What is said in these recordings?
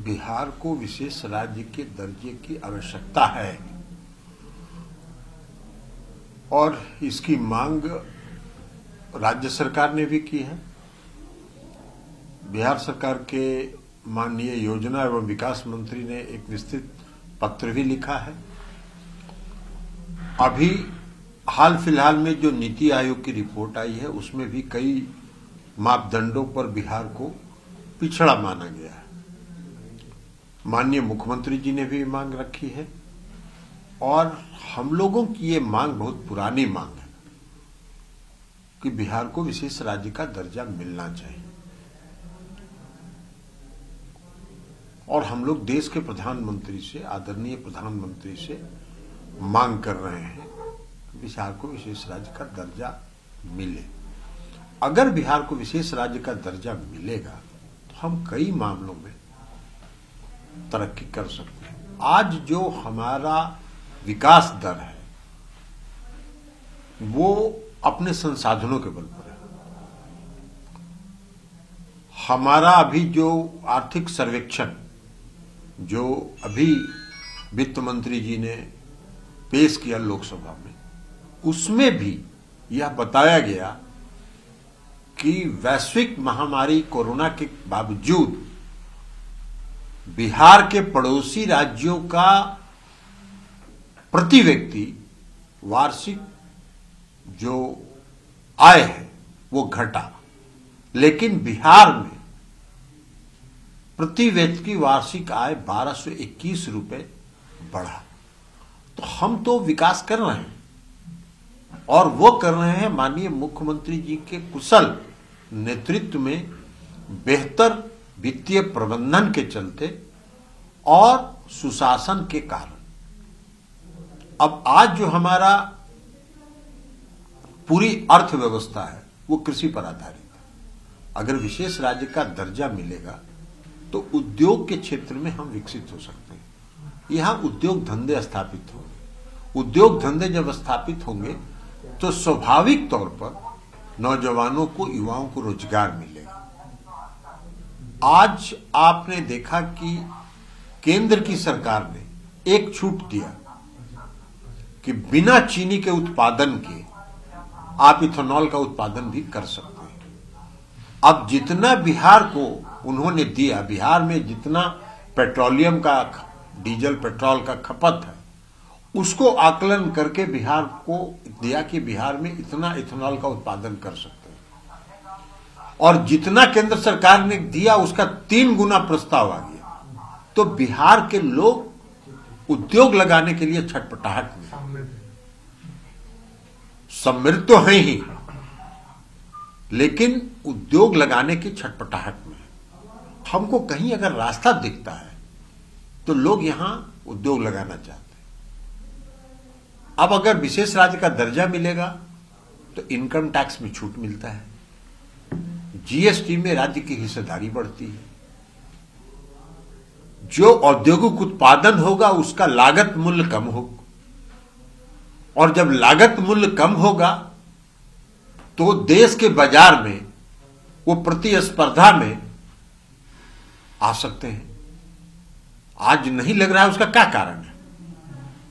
बिहार को विशेष राज्य के दर्जे की आवश्यकता है और इसकी मांग राज्य सरकार ने भी की है। बिहार सरकार के माननीय योजना एवं विकास मंत्री ने एक विस्तृत पत्र भी लिखा है। अभी हाल फिलहाल में जो नीति आयोग की रिपोर्ट आई है उसमें भी कई मापदंडों पर बिहार को पिछड़ा माना गया है। माननीय मुख्यमंत्री जी ने भी मांग रखी है और हम लोगों की ये मांग बहुत पुरानी मांग है कि बिहार को विशेष राज्य का दर्जा मिलना चाहिए। और हम लोग देश के प्रधानमंत्री से, आदरणीय प्रधानमंत्री से मांग कर रहे हैं कि बिहार को विशेष राज्य का दर्जा मिले। अगर बिहार को विशेष राज्य का दर्जा मिलेगा तो हम कई मामलों में तरक्की कर सकते हैं। आज जो हमारा विकास दर है वो अपने संसाधनों के बल पर है। हमारा अभी जो आर्थिक सर्वेक्षण जो अभी वित्त मंत्री जी ने पेश किया लोकसभा में, उसमें भी यह बताया गया कि वैश्विक महामारी कोरोना के बावजूद बिहार के पड़ोसी राज्यों का प्रति व्यक्ति वार्षिक जो आय है वो घटा, लेकिन बिहार में प्रति व्यक्ति की वार्षिक आय 1221 रुपए बढ़ा। तो हम तो विकास कर रहे हैं और वो कर रहे हैं माननीय मुख्यमंत्री जी के कुशल नेतृत्व में, बेहतर वित्तीय प्रबंधन के चलते और सुशासन के कारण। अब आज जो हमारा पूरी अर्थव्यवस्था है वो कृषि पर आधारित है। अगर विशेष राज्य का दर्जा मिलेगा तो उद्योग के क्षेत्र में हम विकसित हो सकते हैं। यहां उद्योग धंधे स्थापित होंगे। उद्योग धंधे जब स्थापित होंगे तो स्वाभाविक तौर पर नौजवानों को, युवाओं को रोजगार मिलेगा। आज आपने देखा कि केंद्र की सरकार ने एक छूट दिया कि बिना चीनी के उत्पादन के आप इथेनॉल का उत्पादन भी कर सकते हैं। अब जितना बिहार को उन्होंने दिया, बिहार में जितना पेट्रोलियम का, डीजल पेट्रोल का खपत है, उसको आकलन करके बिहार को दिया कि बिहार में इतना इथेनॉल का उत्पादन कर सकते हैं। और जितना केंद्र सरकार ने दिया उसका 3 गुना प्रस्ताव आ गया। तो बिहार के लोग उद्योग लगाने के लिए छटपटाहट में, समृद्ध तो हैं ही, लेकिन उद्योग लगाने की छटपटाहट में। हमको कहीं अगर रास्ता दिखता है तो लोग यहां उद्योग लगाना चाहते हैं। अब अगर विशेष राज्य का दर्जा मिलेगा तो इनकम टैक्स में छूट मिलता है, जीएसटी में राज्य की हिस्सेदारी बढ़ती है, जो औद्योगिक उत्पादन होगा उसका लागत मूल्य कम होगा, और जब लागत मूल्य कम होगा तो देश के बाजार में वो प्रतिस्पर्धा में आ सकते हैं। आज नहीं लग रहा है, उसका क्या कारण है?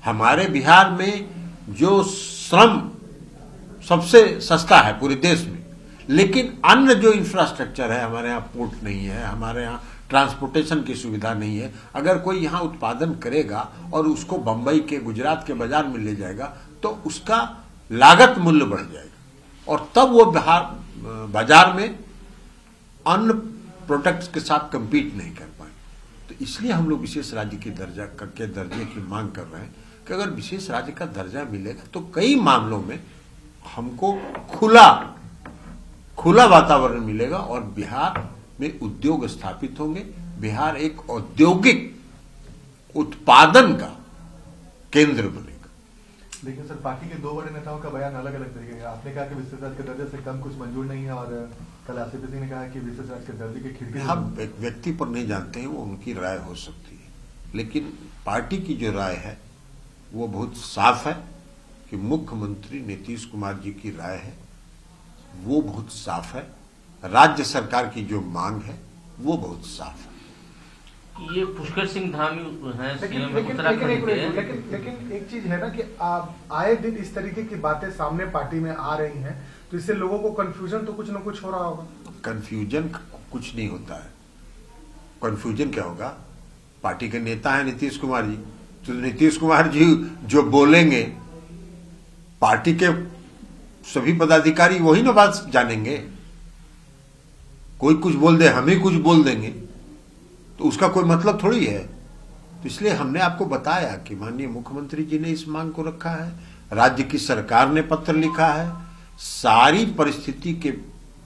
हमारे बिहार में जो श्रम सबसे सस्ता है पूरे देश में, लेकिन अन्य जो इंफ्रास्ट्रक्चर है, हमारे यहाँ पोर्ट नहीं है, हमारे यहाँ ट्रांसपोर्टेशन की सुविधा नहीं है। अगर कोई यहाँ उत्पादन करेगा और उसको बंबई के, गुजरात के बाजार में ले जाएगा तो उसका लागत मूल्य बढ़ जाएगा और तब वो बाजार में अन्य प्रोडक्ट्स के साथ compete नहीं कर पाए। तो इसलिए हम लोग विशेष राज्य की दर्जे की मांग कर रहे हैं कि अगर विशेष राज्य का दर्जा मिलेगा तो कई मामलों में हमको खुला वातावरण मिलेगा और बिहार में उद्योग स्थापित होंगे। बिहार एक औद्योगिक उत्पादन का केंद्र बनेगा। लेकिन सर, पार्टी के 2 बड़े नेताओं का बयान अलग अलग तरीके का। आपने कहा कि विशेष राज्य के दर्जे से कम कुछ मंजूर नहीं है और कल आसिफ सिंह ने कहा कि विशेष राज्य के दर्जे की खिड़की। हम व्यक्ति पर नहीं जानते हैं, वो उनकी राय हो सकती है, लेकिन पार्टी की जो राय है वो बहुत साफ है कि मुख्यमंत्री नीतीश कुमार जी की राय है वो बहुत साफ है। राज्य सरकार की जो मांग है वो बहुत साफ है। ये पुष्कर सिंह धामी हैं सीएम लेकिन उत्तराखंड के। लेकिन एक चीज है ना कि आए दिन इस तरीके की बातें सामने पार्टी में आ रही हैं, तो इससे लोगों को कंफ्यूजन तो कुछ ना कुछ हो रहा होगा। कंफ्यूजन कुछ नहीं होता है। कंफ्यूजन क्या होगा? पार्टी के नेता हैं नीतीश कुमार जी, तो नीतीश कुमार जी जो बोलेंगे पार्टी के सभी पदाधिकारी वही ना बात जानेंगे। कोई कुछ बोल दे, हम ही कुछ बोल देंगे तो उसका कोई मतलब थोड़ी है। तो इसलिए हमने आपको बताया कि माननीय मुख्यमंत्री जी ने इस मांग को रखा है, राज्य की सरकार ने पत्र लिखा है, सारी परिस्थिति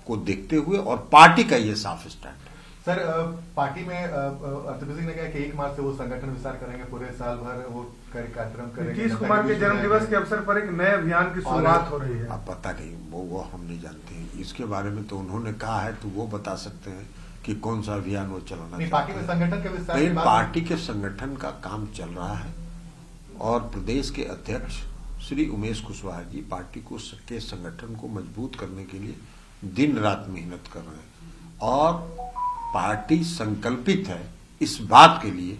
को देखते हुए, और पार्टी का ये साफ स्टैंड। सर, पार्टी में अर्थविद सिंह ने कहा कि 1 मार्च से वो संगठन विस्तार करेंगे, पूरे साल भर वो कार्यक्रम करेंगे। नीतीश कुमार के जन्म दिवस के अवसर पर एक नए अभियान की शुरुआत हो रही है। अब पता नहीं, वो हम नहीं जानते हैं इसके बारे में। तो उन्होंने कहा है तो वो बता सकते हैं कि कौन सा अभियान वो चलाना चाहते हैं। पार्टी में संगठन का विस्तार, पार्टी के संगठन का काम चल रहा है और प्रदेश के अध्यक्ष श्री उमेश कुशवाहा जी पार्टी के संगठन को मजबूत करने के लिए दिन रात मेहनत कर रहे हैं। और पार्टी संकल्पित है इस बात के लिए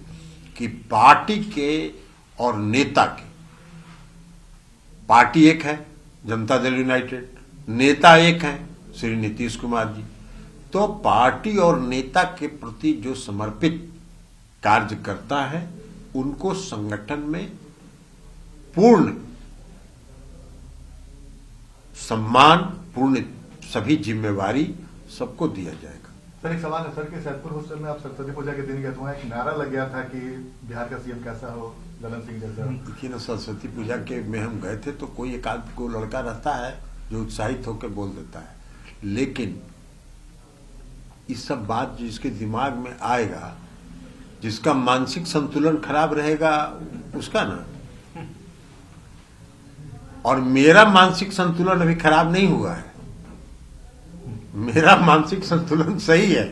कि पार्टी के और नेता के, पार्टी एक है जनता दल यूनाइटेड, नेता एक है श्री नीतीश कुमार जी, तो पार्टी और नेता के प्रति जो समर्पित कार्य करता है उनको संगठन में पूर्ण सम्मान, पूर्ण सभी जिम्मेवारी सबको दिया जाएगा। सर, एक सवाल है सर कि सैदपुर हॉस्टल में आप सरस्वती पूजा के दिन गए तो वहाँ एक नारा लग गया था कि बिहार का सीएम कैसा हो, ललन सिंह जैसा। देखिए ना, सरस्वती पूजा के में हम गए थे तो कोई एक आध को लड़का रहता है जो उत्साहित होकर बोल देता है, लेकिन इस सब बात जिसके दिमाग में आएगा, जिसका मानसिक संतुलन खराब रहेगा उसका ना। और मेरा मानसिक संतुलन अभी खराब नहीं हुआ है, मेरा मानसिक संतुलन सही है।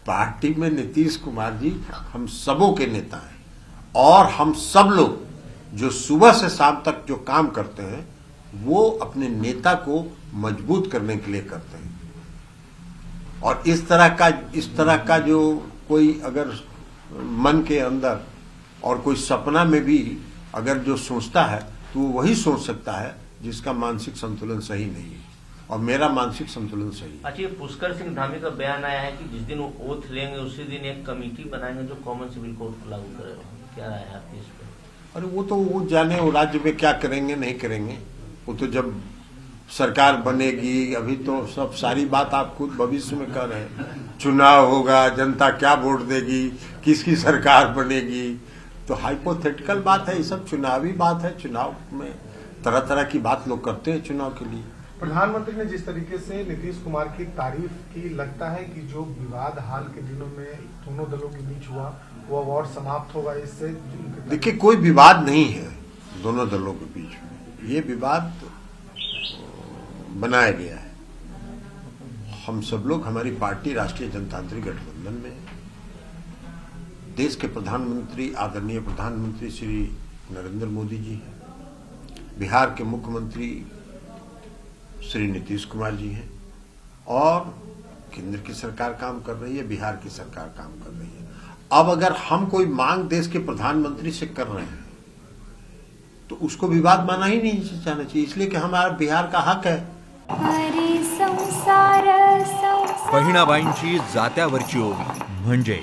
पार्टी में नीतीश कुमार जी हम सबों के नेता हैं और हम सब लोग जो सुबह से शाम तक जो काम करते हैं वो अपने नेता को मजबूत करने के लिए करते हैं। और इस तरह का जो कोई अगर मन के अंदर और कोई सपना में भी अगर जो सोचता है तो वही सोच सकता है जिसका मानसिक संतुलन सही नहीं है, और मेरा मानसिक संतुलन सही है। अच्छा, ये पुष्कर सिंह धामी का बयान आया है कि जिस दिन वो ओथ लेंगे उसी दिन एक कमेटी बनाएंगे जो कॉमन सिविल कोड को लागू करेगा। क्या राय है आपकी इस पर? अरे वो तो वो जाने वो राज्य में क्या करेंगे नहीं करेंगे, वो तो जब सरकार बनेगी। अभी तो सब सारी बात आप खुद भविष्य में कर रहे हैं, चुनाव होगा, जनता क्या वोट देगी, किसकी सरकार बनेगी, तो हाइपोथेटिकल बात है, ये सब चुनावी बात है। चुनाव में तरह तरह की बात लोग करते हैं चुनाव के लिए। प्रधानमंत्री ने जिस तरीके से नीतीश कुमार की तारीफ की, लगता है कि जो विवाद हाल के दिनों में दोनों दलों के बीच हुआ वो अवार्ड समाप्त होगा इससे। देखिए, कोई विवाद नहीं है दोनों दलों के बीच में, ये विवाद बनाया गया है। हम सब लोग, हमारी पार्टी राष्ट्रीय जनतांत्रिक गठबंधन में, देश के प्रधानमंत्री आदरणीय प्रधानमंत्री श्री नरेंद्र मोदी जी हैं, बिहार के मुख्यमंत्री श्री नीतीश कुमार जी हैं, और केंद्र की सरकार काम कर रही है, बिहार की सरकार काम कर रही है। अब अगर हम कोई मांग देश के प्रधानमंत्री से कर रहे हैं तो उसको विवाद माना ही नहीं जाना चाहिए, इसलिए कि हमारा बिहार का हक है। बहिणाबाईंची जात्यावरची ओवी म्हणजे